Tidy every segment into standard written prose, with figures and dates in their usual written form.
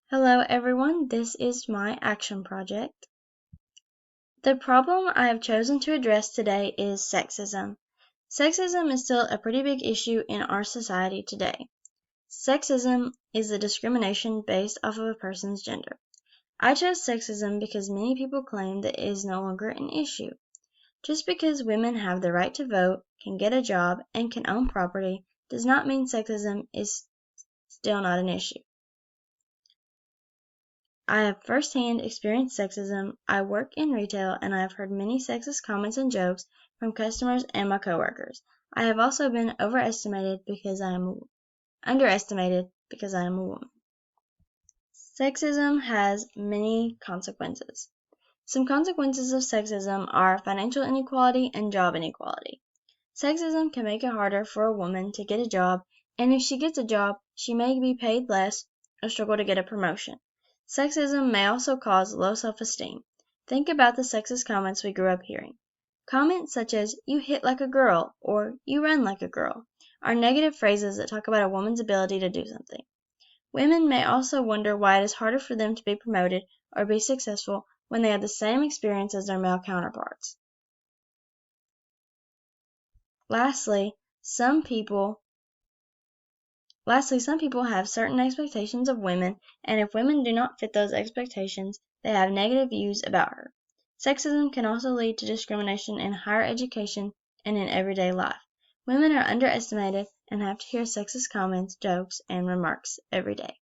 Hello everyone, this is my action project. The problem I have chosen to address today is sexism. Sexism is still a pretty big issue in our society today. Sexism is the discrimination based off of a person's gender. I chose sexism because many people claim that it is no longer an issue. Just because women have the right to vote, can get a job, and can own property does not mean sexism is still not an issue. I have firsthand experienced sexism. I work in retail and I have heard many sexist comments and jokes from customers and my coworkers. I have also been underestimated because I am a woman. Sexism has many consequences. Some consequences of sexism are financial inequality and job inequality. Sexism can make it harder for a woman to get a job, and if she gets a job, she may be paid less or struggle to get a promotion. Sexism may also cause low self-esteem. Think about the sexist comments we grew up hearing. Comments such as, "you hit like a girl," or "you run like a girl," are negative phrases that talk about a woman's ability to do something. Women may also wonder why it is harder for them to be promoted or be successful when they have the same experience as their male counterparts. Lastly, some people have certain expectations of women, and if women do not fit those expectations, they have negative views about her. Sexism can also lead to discrimination in higher education and in everyday life. Women are underestimated and have to hear sexist comments, jokes, and remarks every day.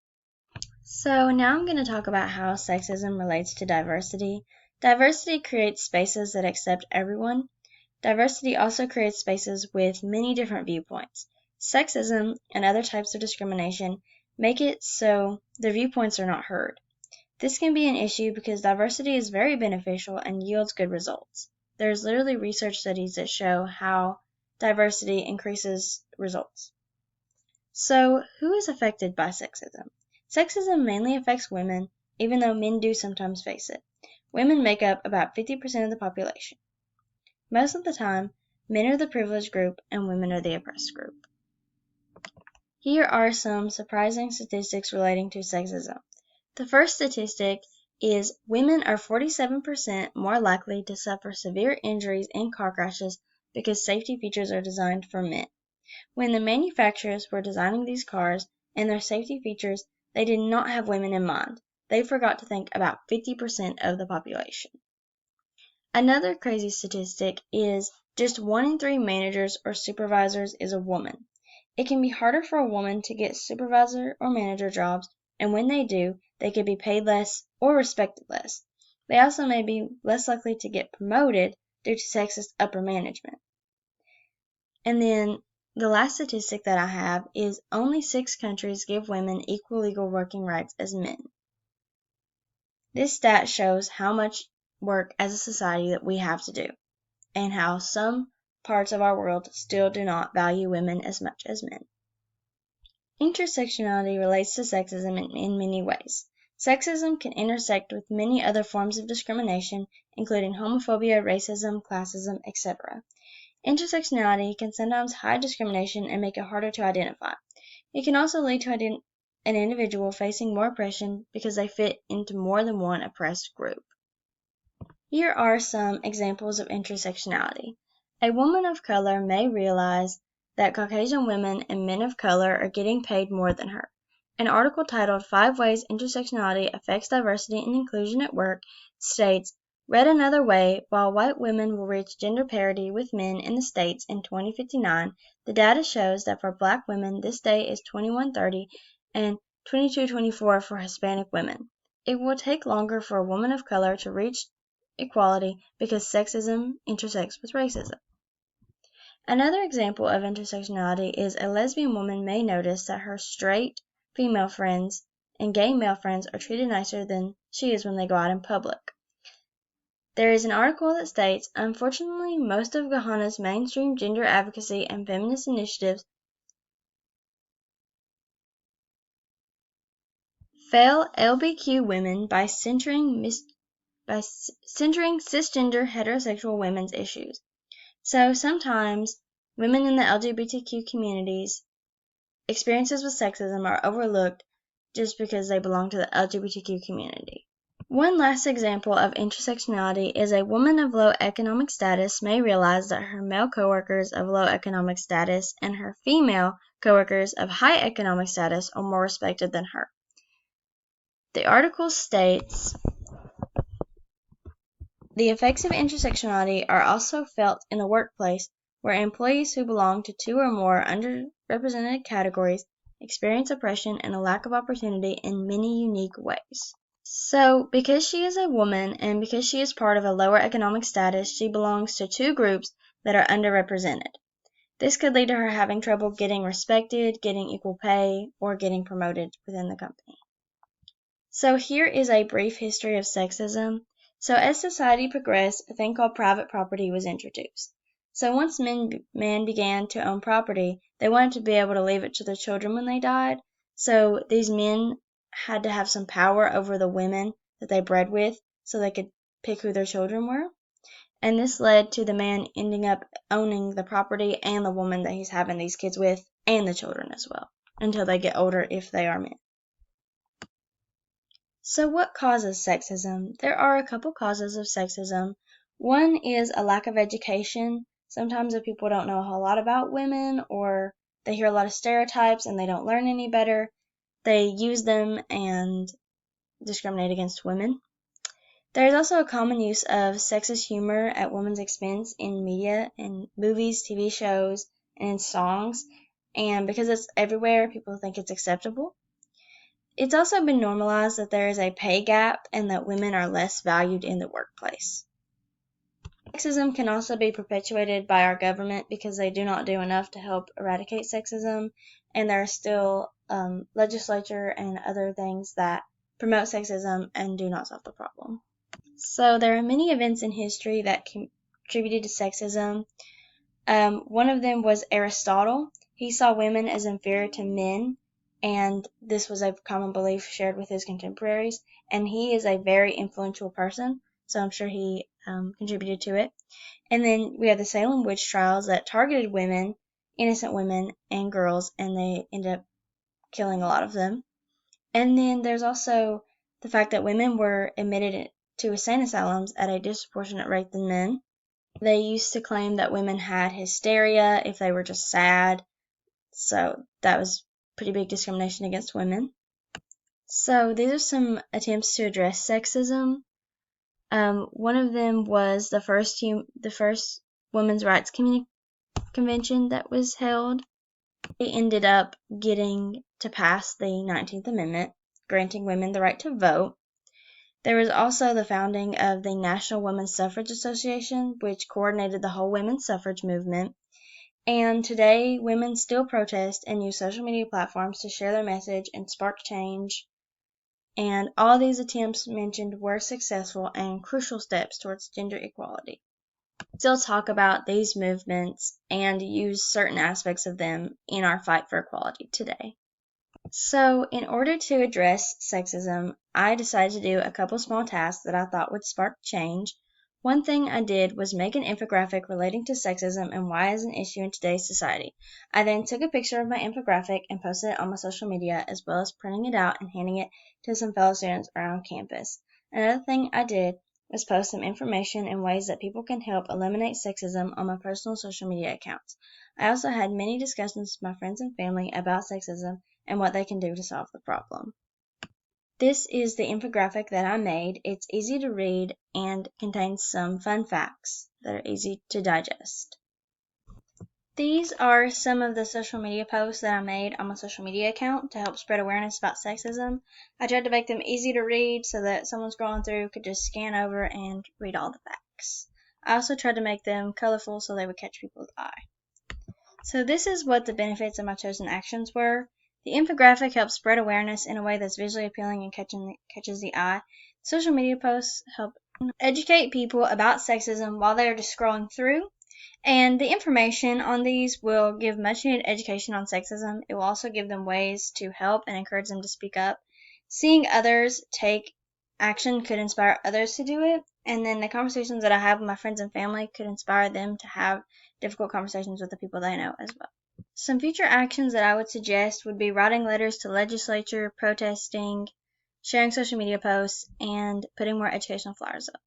So now I'm going to talk about how sexism relates to diversity. Diversity creates spaces that accept everyone. Diversity also creates spaces with many different viewpoints. Sexism and other types of discrimination make it so their viewpoints are not heard. This can be an issue because diversity is very beneficial and yields good results. There's literally research studies that show how diversity increases results. So, who is affected by sexism? Sexism mainly affects women, even though men do sometimes face it. Women make up about 50% of the population. Most of the time, men are the privileged group and women are the oppressed group. Here are some surprising statistics relating to sexism. The first statistic is women are 47% more likely to suffer severe injuries in car crashes because safety features are designed for men. When the manufacturers were designing these cars and their safety features, they did not have women in mind. They forgot to think about 50% of the population. Another crazy statistic is just 1 in 3 managers or supervisors is a woman. It can be harder for a woman to get supervisor or manager jobs, and when they do, they could be paid less or respected less. They also may be less likely to get promoted due to sexist upper management. And then the last statistic that I have is only 6 countries give women equal legal working rights as men. This stat shows how much work as a society that we have to do, and how some parts of our world still do not value women as much as men. Intersectionality relates to sexism in many ways. Sexism can intersect with many other forms of discrimination, including homophobia, racism, classism, etc. Intersectionality can sometimes hide discrimination and make it harder to identify. It can also lead to an individual facing more oppression because they fit into more than one oppressed group. Here are some examples of intersectionality. A woman of color may realize that Caucasian women and men of color are getting paid more than her. An article titled 5 Ways Intersectionality Affects Diversity and Inclusion at Work states, read another way, while white women will reach gender parity with men in the States in 2059, the data shows that for black women this day is 2130 and 2224 for Hispanic women. It will take longer for a woman of color to reach equality because sexism intersects with racism. Another example of intersectionality is a lesbian woman may notice that her straight female friends and gay male friends are treated nicer than she is when they go out in public. There is an article that states, unfortunately, most of Ghana's mainstream gender advocacy and feminist initiatives fail LGBTQ women by centering cisgender heterosexual women's issues. So sometimes women in the LGBTQ community's experiences with sexism are overlooked just because they belong to the LGBTQ community. One last example of intersectionality is a woman of low economic status may realize that her male coworkers of low economic status and her female coworkers of high economic status are more respected than her. The article states, the effects of intersectionality are also felt in the workplace, where employees who belong to two or more underrepresented categories experience oppression and a lack of opportunity in many unique ways. So, because she is a woman and because she is part of a lower economic status, she belongs to two groups that are underrepresented. This could lead to her having trouble getting respected, getting equal pay, or getting promoted within the company. So here is a brief history of sexism. So as society progressed, a thing called private property was introduced. So once men began to own property, they wanted to be able to leave it to their children when they died. So these men had to have some power over the women that they bred with so they could pick who their children were. And this led to the man ending up owning the property and the woman that he's having these kids with and the children as well until they get older if they are men. So what causes sexism? There are a couple causes of sexism. One is a lack of education. Sometimes if people don't know a whole lot about women or they hear a lot of stereotypes and they don't learn any better, they use them and discriminate against women. There is also a common use of sexist humor at women's expense in media, in movies, TV shows, and in songs. And because it's everywhere, people think it's acceptable. It's also been normalized that there is a pay gap and that women are less valued in the workplace. Sexism can also be perpetuated by our government because they do not do enough to help eradicate sexism, and there are still legislature and other things that promote sexism and do not solve the problem. So there are many events in history that contributed to sexism. One of them was Aristotle. He saw women as inferior to men, and this was a common belief shared with his contemporaries, and he is a very influential person, so I'm sure he contributed to it. And then we have the Salem witch trials that targeted women, innocent women and girls, and they ended up killing a lot of them. And then there's also the fact that women were admitted to insane asylums at a disproportionate rate than men. They used to claim that women had hysteria if they were just sad, so that was pretty big discrimination against women. So these are some attempts to address sexism. One of them was the first women's rights convention that was held. It ended up getting to pass the 19th Amendment, granting women the right to vote. There was also the founding of the National Women's Suffrage Association, which coordinated the whole women's suffrage movement. And today, women still protest and use social media platforms to share their message and spark change. And all these attempts mentioned were successful and crucial steps towards gender equality. We still talk about these movements and use certain aspects of them in our fight for equality today. So, in order to address sexism, I decided to do a couple small tasks that I thought would spark change. One thing I did was make an infographic relating to sexism and why it is an issue in today's society. I then took a picture of my infographic and posted it on my social media, as well as printing it out and handing it to some fellow students around campus. Another thing I did was post some information and ways that people can help eliminate sexism on my personal social media accounts. I also had many discussions with my friends and family about sexism and what they can do to solve the problem. This is the infographic that I made. It's easy to read and contains some fun facts that are easy to digest. These are some of the social media posts that I made on my social media account to help spread awareness about sexism. I tried to make them easy to read so that someone scrolling through could just scan over and read all the facts. I also tried to make them colorful so they would catch people's eye. So this is what the benefits of my chosen actions were. The infographic helps spread awareness in a way that's visually appealing and catches the eye. Social media posts help educate people about sexism while they are just scrolling through. And the information on these will give much needed education on sexism. It will also give them ways to help and encourage them to speak up. Seeing others take action could inspire others to do it. And then the conversations that I have with my friends and family could inspire them to have difficult conversations with the people they know as well. Some future actions that I would suggest would be writing letters to legislature, protesting, sharing social media posts, and putting more educational flyers up.